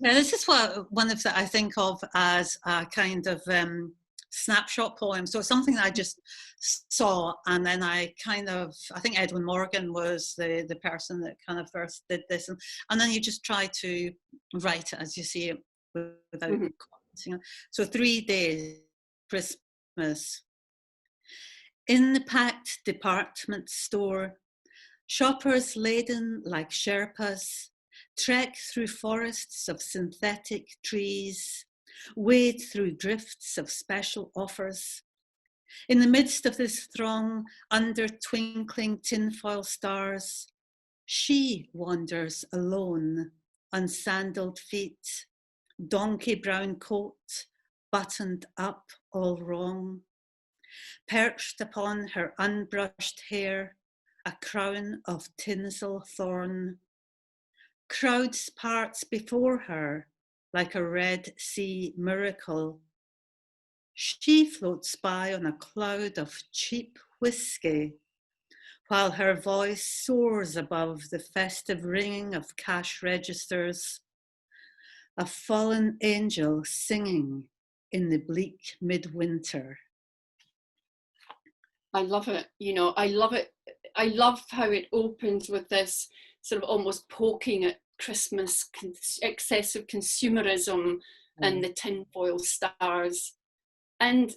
Yeah, this is what one of the I think of as a kind of snapshot poem. So it's something that I just saw, and then I think Edwin Morgan was the person that kind of first did this, and then you just try to write it as you see it without Mm-hmm. commenting. So 3 days, Christmas. In the packed department store, shoppers laden like Sherpas trek through forests of synthetic trees, wade through drifts of special offers. In the midst of this throng, under twinkling tinfoil stars, she wanders alone, unsandaled feet, donkey brown coat, buttoned up all wrong. Perched upon her unbrushed hair, a crown of tinsel thorn. Crowds parts before her like a Red Sea miracle. She floats by on a cloud of cheap whiskey, while her voice soars above the festive ringing of cash registers. A fallen angel singing in the bleak midwinter. I love it. I love it. I love how it opens with this sort of almost poking at Christmas, excessive consumerism and the tinfoil stars. And,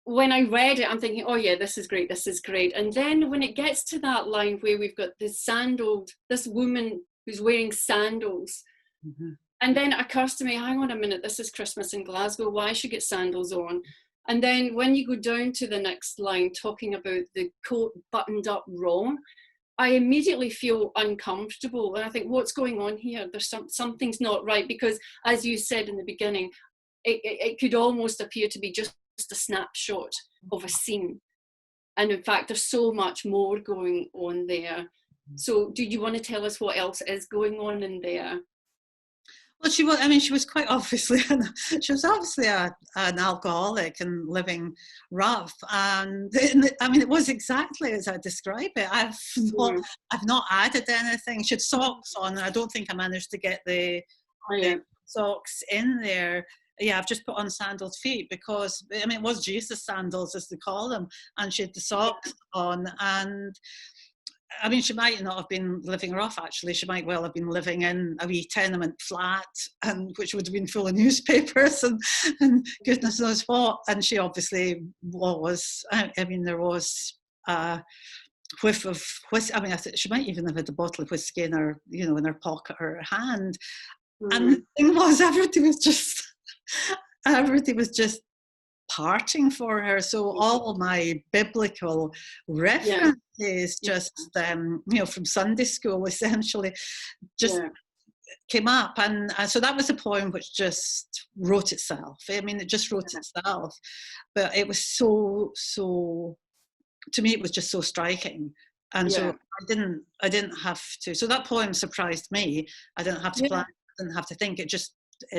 when I read it, I'm thinking, oh yeah, this is great, this is great. And then when it gets to that line where we've got this woman who's wearing sandals, Mm-hmm. and then it occurs to me, hang on a minute, this is Christmas in Glasgow, why should get sandals on? And then when you go down to the next line, talking about the coat buttoned up wrong, I immediately feel uncomfortable. And I think, what's going on here? There's something's not right. Because as you said in the beginning, it could almost appear to be just a snapshot of a scene. And in fact, there's so much more going on there. So do you want to tell us what else is going on in there? Well, she was quite obviously, she was obviously an alcoholic and living rough. And it was exactly as I describe it. I've not added anything. She had socks on, and I don't think I managed to get the socks in there. Yeah, I've just put on sandals feet because, it was Jesus sandals, as they call them, and she had the socks on. And she might not have been living rough, actually. She might well have been living in a wee tenement flat, and which would have been full of newspapers and goodness knows what. And she obviously was. There was a whiff of whiskey. I think she might even have had a bottle of whiskey in her, in her pocket or her hand. And the thing was, everybody was just parting for her. So all my biblical references just from Sunday school essentially just came up, and so that was a poem which just wrote itself. It just wrote itself, but it was so to me it was just so striking. And so I didn't have to, so that poem surprised me. I didn't have to plan, I didn't have to think. It just,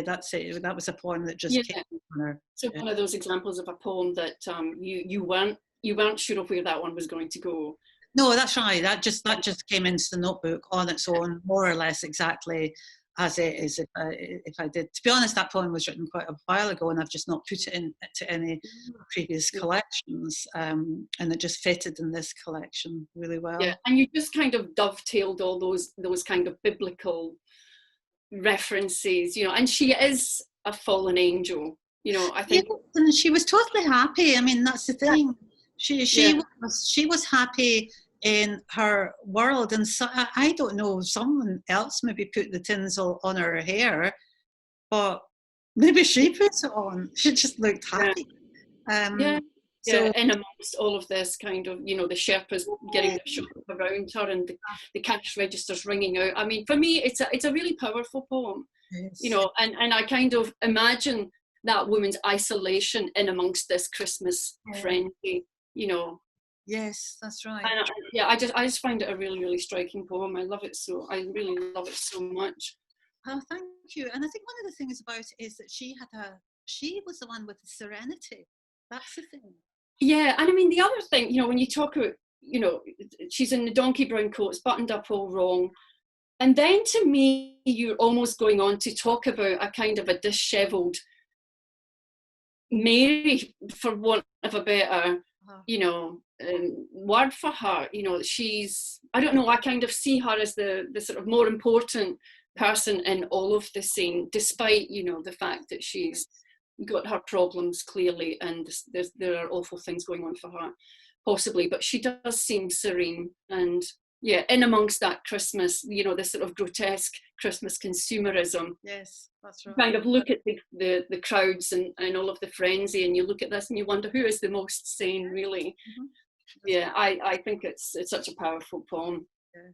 that's it. That was a poem that just came on her. So one of those examples of a poem that you weren't sure of where that one was going to go. No, that's right. That just came into the notebook on its own, more or less exactly as it is. If I did, to be honest, that poem was written quite a while ago, and I've just not put it into any previous collections, and it just fitted in this collection really well. Yeah, and you just kind of dovetailed all those kind of biblical references, and she is a fallen angel, I think. Yeah, and she was totally happy. That's the thing. She was happy in her world, and so, I don't know, someone else maybe put the tinsel on her hair, but maybe she put it on. She just looked happy. So in amongst all of this kind of, the Sherpas getting the shop around her and the cash registers ringing out. For me, it's a really powerful poem, yes. And I kind of imagine that woman's isolation in amongst this Christmas frenzy, Yes, that's right. And I just find it a really, really striking poem. I love it so. I really love it so much. Oh, thank you. And I think one of the things about it is that she was the one with the serenity. That's the thing. Yeah, and the other thing, when you talk about, she's in the donkey brown coat, it's buttoned up all wrong. And then to me, you're almost going on to talk about a kind of a dishevelled Mary, for want of a better, you know, word for her. You know, she's, I don't know, I kind of see her as the sort of more important person in all of the scene, despite, you know, the fact that she's got her problems clearly, and there are awful things going on for her, possibly, but she does seem serene. And yeah, in amongst that Christmas, you know, this sort of grotesque Christmas consumerism. Yes, that's right. Kind of look at the crowds and all of the frenzy, and you look at this and you wonder who is the most sane, really. Mm-hmm. Yeah, I think it's such a powerful poem. Yeah.